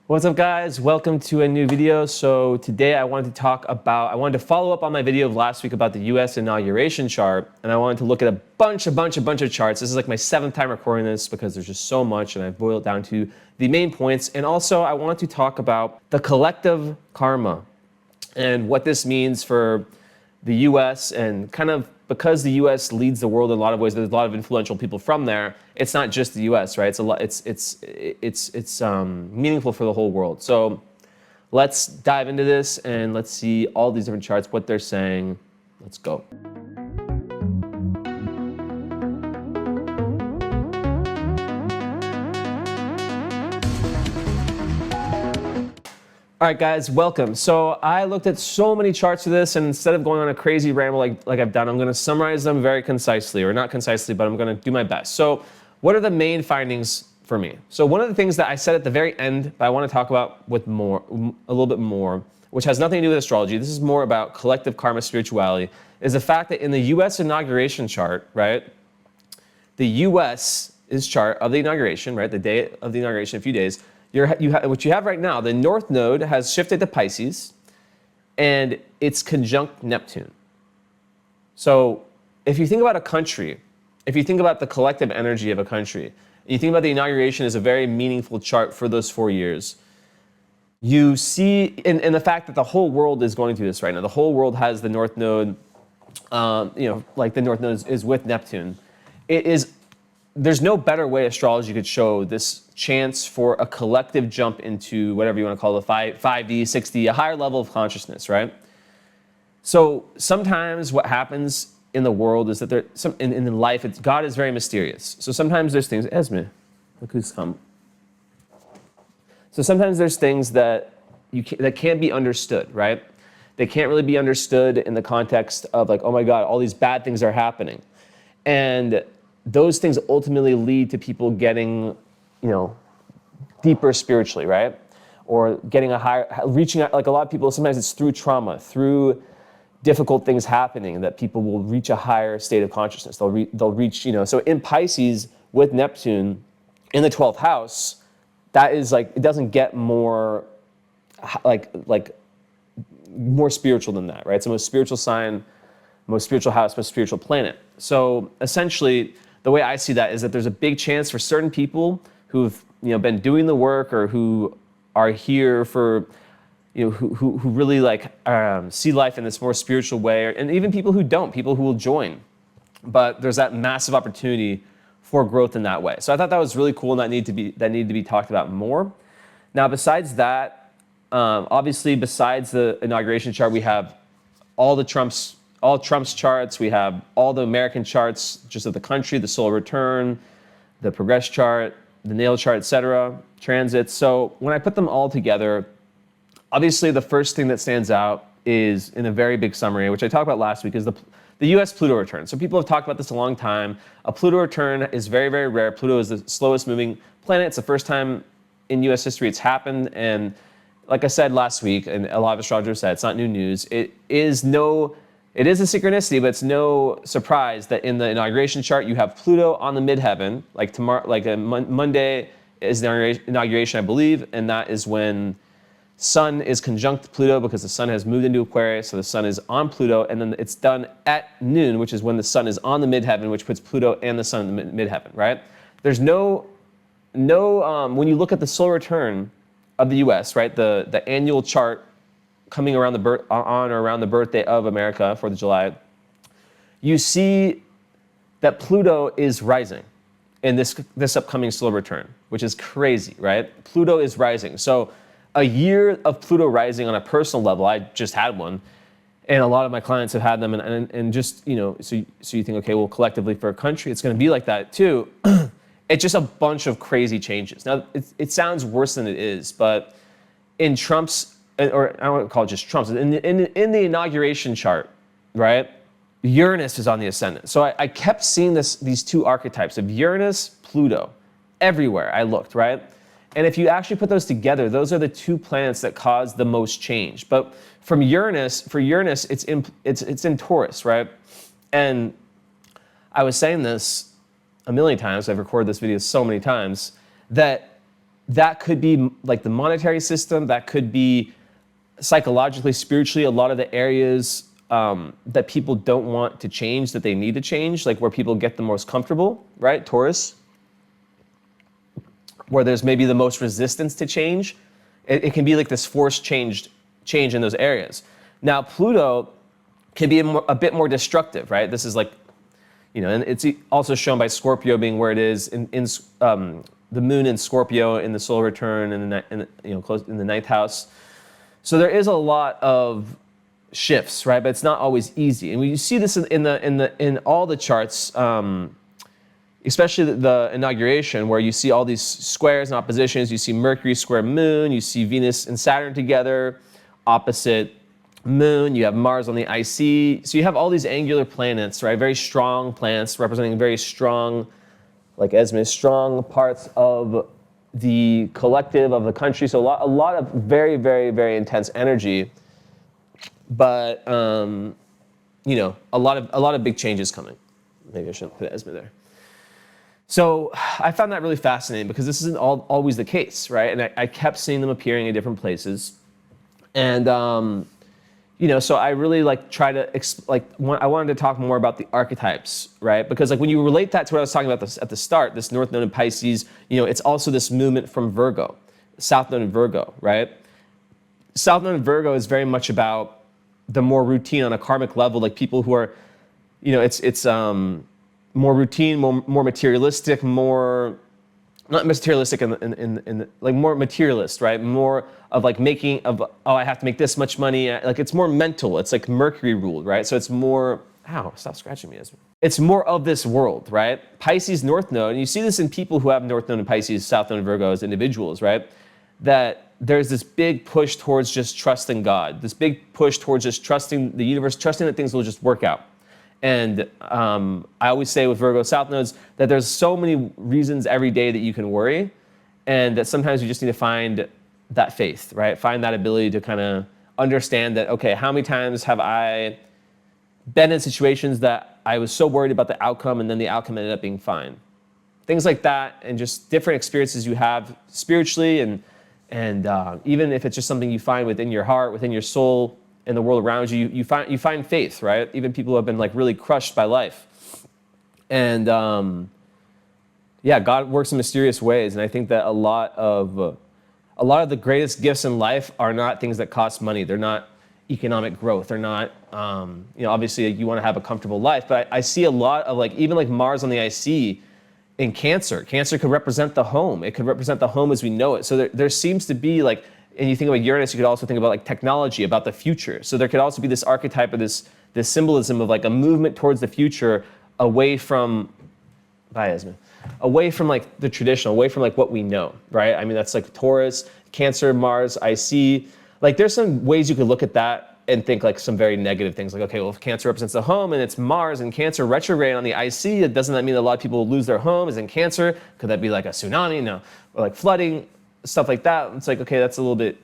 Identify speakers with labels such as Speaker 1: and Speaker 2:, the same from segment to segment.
Speaker 1: What's up, guys? Welcome to a new video. So today I wanted to follow up on my video of last week about the US inauguration chart, and I wanted to look at a bunch of charts. This is like my 7th time recording this because there's just so much, and I've boiled it down to the main points. And also I want to talk about the collective karma and what this means for the US, and kind of because the US leads the world in a lot of ways, there's a lot of influential people from there. It's not just the US, right? It's meaningful for the whole world. So let's dive into this and let's see all these different charts, what they're saying. Let's go. All right, guys, welcome. So I looked at so many charts for this, and instead of going on a crazy ramble like I've done, I'm going to summarize them very concisely, or not concisely, but I'm going to do my best. So what are the main findings for me? So one of the things that I said at the very end, but I want to talk about with a little bit more, which has nothing to do with astrology, this is more about collective karma spirituality, is the fact that in the US inauguration chart, right, the US is chart of the inauguration, right, the day of the inauguration, a few days, what you have right now, the North Node has shifted to Pisces, and it's conjunct Neptune. So if you think about a country, if you think about the collective energy of a country, and you think about the inauguration as a very meaningful chart for those 4 years, you see, and the fact that the whole world is going through this right now, the whole world has the North Node, like the North Node is with Neptune. There's no better way astrology could show this chance for a collective jump into whatever you want to call it, 5D, 6D, a higher level of consciousness, right? So sometimes what happens in the world is that in life, God is very mysterious. So sometimes there's things, Esme, look who's come. So sometimes there's things that that can't be understood, right? They can't really be understood in the context of like, oh my God, all these bad things are happening. And those things ultimately lead to people getting, deeper spiritually, right? Or getting reaching out, like a lot of people, sometimes it's through trauma, through difficult things happening that people will reach a higher state of consciousness. They'll reach, so in Pisces with Neptune in the 12th house, that is like, it doesn't get more more spiritual than that, right? It's the most spiritual sign, most spiritual house, most spiritual planet. So essentially, the way I see that is that there's a big chance for certain people who've been doing the work, or who are here for who really see life in this more spiritual way, and even people who don't, people who will join. But there's that massive opportunity for growth in that way. So I thought that was really cool, and that needed to be talked about more. Now, besides that, obviously, besides the inauguration chart, we have all Trump's charts. We have all the American charts, just of the country, the solar return, the progress chart, the natal chart, etc., transits. So when I put them all together, obviously the first thing that stands out is, in a very big summary, which I talked about last week, is the US Pluto return. So people have talked about this a long time. A Pluto return is very, very rare. Pluto is the slowest moving planet. It's the first time in US history it's happened. And like I said last week, and a lot of astrologers said, it's not new news. It is a synchronicity, but it's no surprise that in the inauguration chart you have Pluto on the midheaven, like tomorrow, Monday is the inauguration, I believe, and that is when Sun is conjunct Pluto, because the Sun has moved into Aquarius, so the Sun is on Pluto, and then it's done at noon, which is when the Sun is on the midheaven, which puts Pluto and the Sun in the midheaven, right? There's no when you look at the solar return of the US, right, the annual chart coming around on or around the birthday of America, 4th of July, you see that Pluto is rising in this upcoming solar return, which is crazy, right? Pluto is rising. So a year of Pluto rising on a personal level, I just had one, and a lot of my clients have had them, and just, so you think, okay, well, collectively for a country, it's going to be like that too. It's just a bunch of crazy changes. Now, it sounds worse than it is, but in Trump's, or I don't want to call it just Trump's, in the inauguration chart, right, Uranus is on the ascendant. So I kept seeing these two archetypes of Uranus, Pluto, everywhere I looked, right? And if you actually put those together, those are the two planets that cause the most change. But for Uranus, it's in Taurus, right? And I was saying this a million times, I've recorded this video so many times, that that could be like the monetary system, that could be psychologically, spiritually, a lot of the areas that people don't want to change, that they need to change, like where people get the most comfortable, right? Taurus, where there's maybe the most resistance to change. It can be like this forced change in those areas. Now, Pluto can be a bit more destructive, right? This is like, and it's also shown by Scorpio being where it is in the moon in Scorpio in the solar return close in the ninth house. So there is a lot of shifts, right? But it's not always easy, and you see this in all the charts, especially the inauguration, where you see all these squares and oppositions. You see Mercury square Moon, you see Venus and Saturn together, opposite Moon. You have Mars on the IC. So you have all these angular planets, right? Very strong planets representing very strong, like Esme, strong parts of the collective of the country. So a lot of very, very, very intense energy. But a lot of big changes coming. Maybe I shouldn't put Esme there. So I found that really fascinating because this isn't always the case, right? And I kept seeing them appearing in different places, and so I really try to I wanted to talk more about the archetypes, right? Because when you relate that to what I was talking about at the start, this North Node in Pisces, it's also this movement from Virgo, South Node in Virgo, right? South Node in Virgo is very much about the more routine on a karmic level, like people who are, it's more routine, more materialistic, more not materialistic in more materialist, right? More of I have to make this much money. It's more mental. It's like Mercury ruled, right? So it's more, stop scratching me, Esme. It's more of this world, right? Pisces North Node, and you see this in people who have North Node in Pisces, South Node in Virgo as individuals, right? That there's this big push towards just trusting God, this big push towards just trusting the universe, trusting that things will just work out. And I always say with Virgo South Nodes that there's so many reasons every day that you can worry, and that sometimes you just need to find that faith, right? Find that ability to kind of understand that, okay, how many times have I been in situations that I was so worried about the outcome and then the outcome ended up being fine? Things like that, and just different experiences you have spiritually, and even if it's just something you find within your heart, within your soul, in the world around you, you find faith, right? Even people who have been really crushed by life. And God works in mysterious ways. And I think that a lot of the greatest gifts in life are not things that cost money. They're not economic growth. They're not, obviously you want to have a comfortable life, but I see a lot of even Mars on the IC in Cancer. Cancer could represent the home. It could represent the home as we know it. So there seems to be and you think about Uranus, you could also think about technology, about the future. So there could also be this archetype of this symbolism of a movement towards the future, away from, away from the traditional, away from what we know, right? I mean, that's Taurus, Cancer, Mars, IC. There's some ways you could look at that and think some very negative things. Okay, well, if Cancer represents the home and it's Mars and Cancer retrograde on the IC, doesn't that mean that a lot of people will lose their homes in Cancer? Could that be a tsunami? No. Or flooding? Stuff like that. It's okay, that's a little bit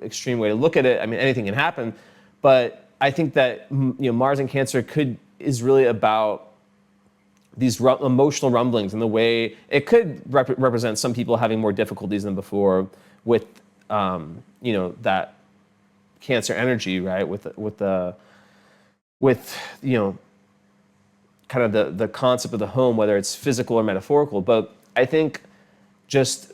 Speaker 1: extreme way to look at it. I mean, anything can happen, but I think that Mars and Cancer is really about these emotional rumblings, and the way it could represent some people having more difficulties than before with that Cancer energy, right? With kind of the concept of the home, whether it's physical or metaphorical. But I think just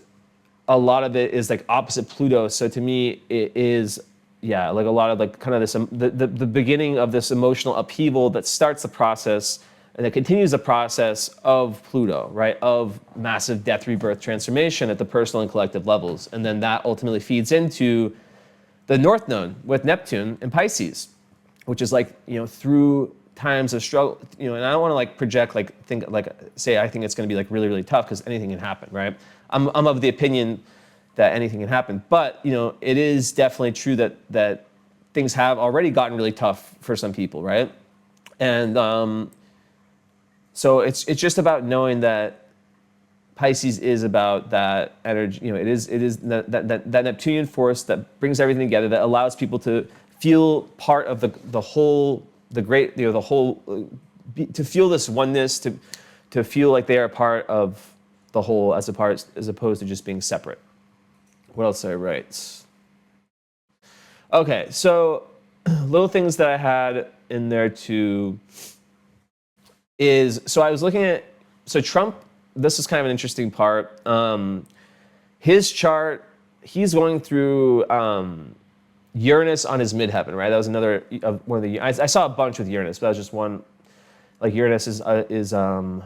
Speaker 1: a lot of it is opposite Pluto. So to me, it is, a lot of kind of this, the beginning of this emotional upheaval that starts the process and that continues the process of Pluto, right? Of massive death, rebirth, transformation at the personal and collective levels. And then that ultimately feeds into the North Node with Neptune and Pisces, which is through times of struggle, and I don't want to project, say I think it's going to be really, really tough, because anything can happen, right? I'm of the opinion that anything can happen, but it is definitely true that things have already gotten really tough for some people, right? And so it's just about knowing that Pisces is about that energy. It is that Neptunian force that brings everything together, that allows people to feel part of the whole, the great, the whole, to feel this oneness, to feel like they are a part of the whole, as opposed to just being separate. What else did I write? Okay, so little things that I had in there too is, so I was looking at, so Trump, this is kind of an interesting part. His chart, he's going through Uranus on his midheaven, right? That was another one of the, I saw a bunch with Uranus, but that was just one. Like Uranus is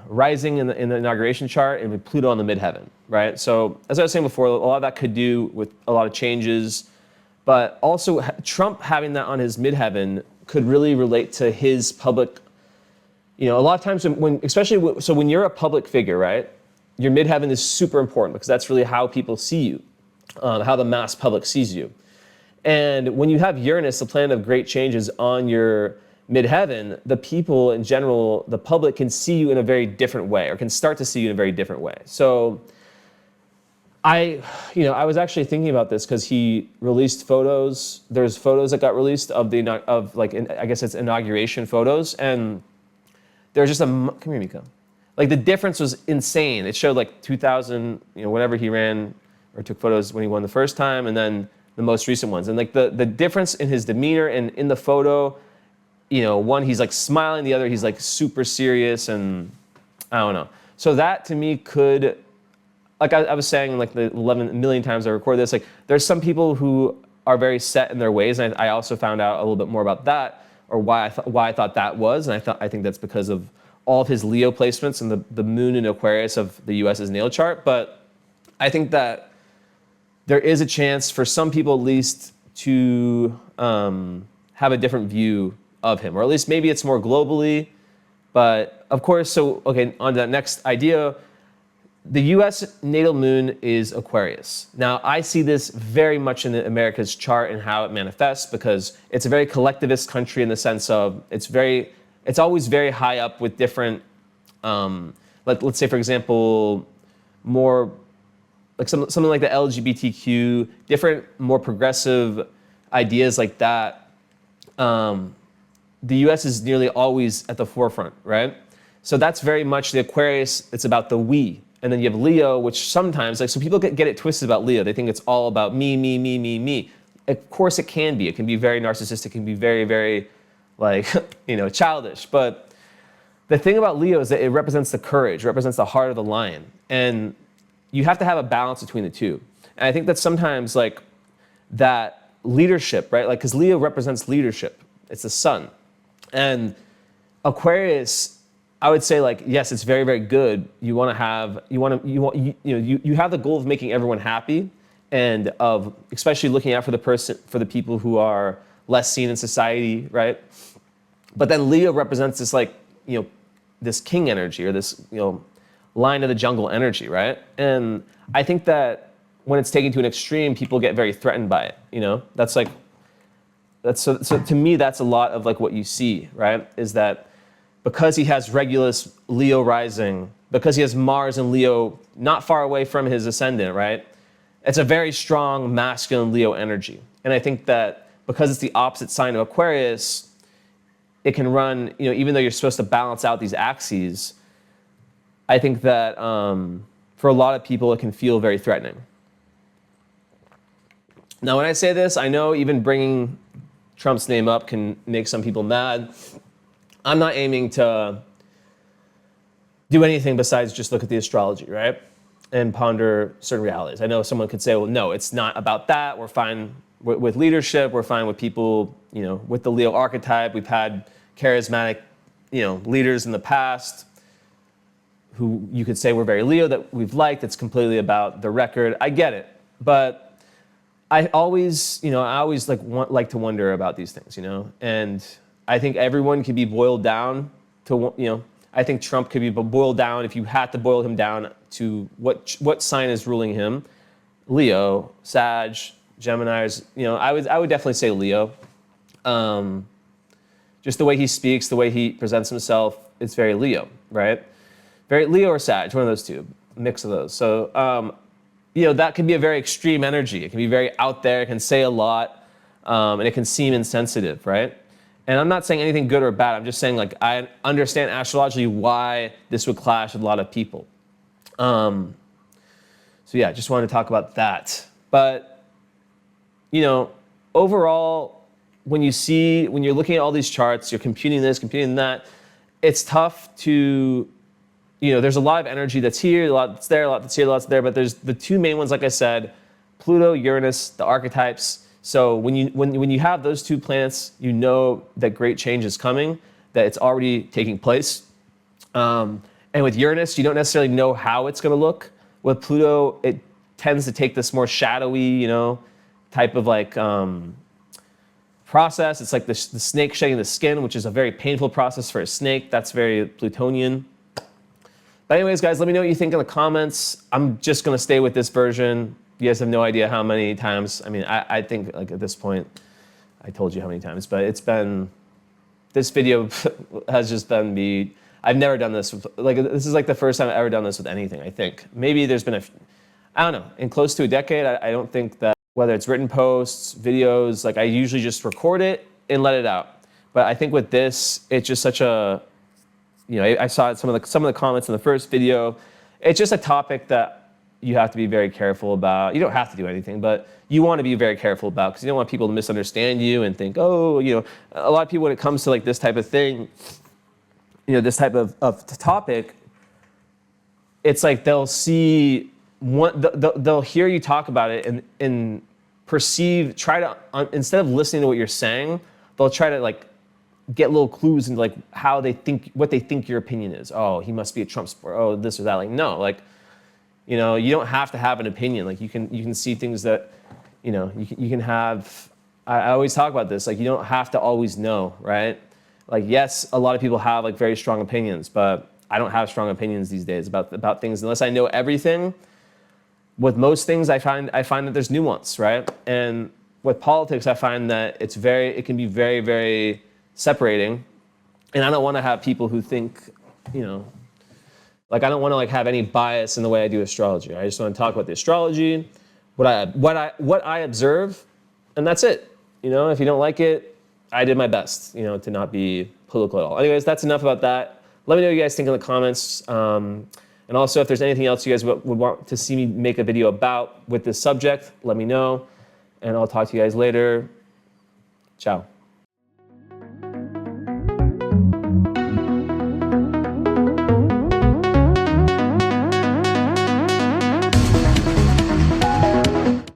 Speaker 1: rising in the inauguration chart, and with Pluto on the midheaven, right? So as I was saying before, a lot of that could do with a lot of changes, but also Trump having that on his midheaven could really relate to his public. A lot of times especially so when you're a public figure, right? Your midheaven is super important because that's really how people see you, how the mass public sees you. And when you have Uranus, the planet of great changes, on your midheaven, the people in general, the public can see you in a very different way, or can start to see you in a very different way. So I was actually thinking about this because he released photos. There's photos that got released of I guess it's inauguration photos, and there's just come here, Miko. Like the difference was insane. It showed like 2000, whatever he ran or took photos when he won the first time, and then the most recent ones, and like the difference in his demeanor and in the photo. One, he's like smiling, the other, he's like super serious, and I don't know. So that to me could, like I was saying, like the 11 million times I record this, like there's some people who are very set in their ways, and I also found out a little bit more about that, or why I thought that was, and I think that's because of all of his Leo placements and the moon in Aquarius of the US's natal chart. But I think that there is a chance for some people at least to have a different view of him, or at least maybe it's more globally. But of course, so okay, on to that next idea, the US natal moon is Aquarius. Now I see this very much in America's chart and how it manifests, because it's a very collectivist country in the sense of it's always very high up with different, let's say for example, more like something like the LGBTQ, different more progressive ideas like that. The US is nearly always at the forefront, right? So that's very much the Aquarius, it's about the we. And then you have Leo, which sometimes, so people get it twisted about Leo. They think it's all about me, me, me, me, me. Of course it can be. It can be very narcissistic, it can be very, very childish. But the thing about Leo is that it represents the courage, represents the heart of the lion. And you have to have a balance between the two. And I think that sometimes that leadership, right? Because Leo represents leadership. It's the sun. And Aquarius, I would say yes, it's very, very good. You have the goal of making everyone happy, and of especially looking out for the people who are less seen in society, right? But then Leo represents this this king energy, or this lion of the jungle energy, right? And I think that when it's taken to an extreme, people get very threatened by it. So to me, that's a lot of what you see, right? Is that because he has Regulus Leo rising, because he has Mars and Leo not far away from his ascendant, right? It's a very strong masculine Leo energy. And I think that because it's the opposite sign of Aquarius, it can run, even though you're supposed to balance out these axes, I think that for a lot of people, it can feel very threatening. Now, when I say this, I know even bringing Trump's name up can make some people mad. I'm not aiming to do anything besides just look at the astrology, right? And ponder certain realities. I know someone could say, well, no, it's not about that. We're fine with leadership. We're fine with people, with the Leo archetype. We've had charismatic, leaders in the past who you could say were very Leo that we've liked. It's completely about the record. I get it. But I always like to wonder about these things, and I think everyone can be boiled down to, I think Trump could be boiled down, if you had to boil him down, to what sign is ruling him. Leo, Sag, Geminis, I would definitely say Leo. Just the way he speaks, the way he presents himself, it's very Leo, right? Very Leo or Sag, one of those two, a mix of those. So, that can be a very extreme energy. It can be very out there. It can say a lot, and it can seem insensitive, right? And I'm not saying anything good or bad. I'm just saying I understand astrologically why this would clash with a lot of people. So yeah, just wanted to talk about that. But, you know, overall, when you're looking at all these charts, you're computing this, computing that, it's tough to, you know, there's a lot of energy that's here, a lot that's there, a lot that's here, a lot that's there, but there's the two main ones, like I said, Pluto, Uranus, the archetypes. So when you have those two planets, you know that great change is coming, that it's already taking place. And with Uranus, you don't necessarily know how it's going to look. With Pluto, it tends to take this more shadowy, you know, type of like process. It's like the snake shedding the skin, which is a very painful process for a snake. That's very Plutonian. But anyways, guys, let me know what you think in the comments. I'm just going to stay with this version. You guys have no idea how many times. I mean, I think like at this point, I told you how many times, but it's been, this video has just been me. I've never done this. This is like the first time I've ever done this with anything, I think. Maybe there's been I don't know, in close to a decade, I don't think that, whether it's written posts, videos, like I usually just record it and let it out. But I think with this, it's just such a, you know, I saw some of the comments in the first video. It's just a topic that you have to be very careful about. You don't have to do anything, but you want to be very careful about, because you don't want people to misunderstand you and think, oh, you know, a lot of people when it comes to like this type of thing, you know, this type of topic, it's like they'll see they'll hear you talk about it and perceive, try to, instead of listening to what you're saying, they'll try to like get little clues into like how they think, what they think your opinion is. Oh, he must be a Trump supporter. Oh, this or that. Like, no, like, you know, you don't have to have an opinion. Like you can see things that, you know, you can have, I always talk about this, like you don't have to always know, right? Like, yes, a lot of people have like very strong opinions, but I don't have strong opinions these days about things unless I know everything. With most things, I find that there's nuance, right? And with politics, I find that it can be very, very separating. And I don't want to have people who think, you know, like I don't want to like have any bias in the way I do astrology. I just want to talk about the astrology, what I observe, and that's it. You know, if you don't like it, I did my best, you know, to not be political at all. Anyways, that's enough about that. Let me know what you guys think in the comments. And also, if there's anything else you guys would want to see me make a video about with this subject, let me know. And I'll talk to you guys later. Ciao.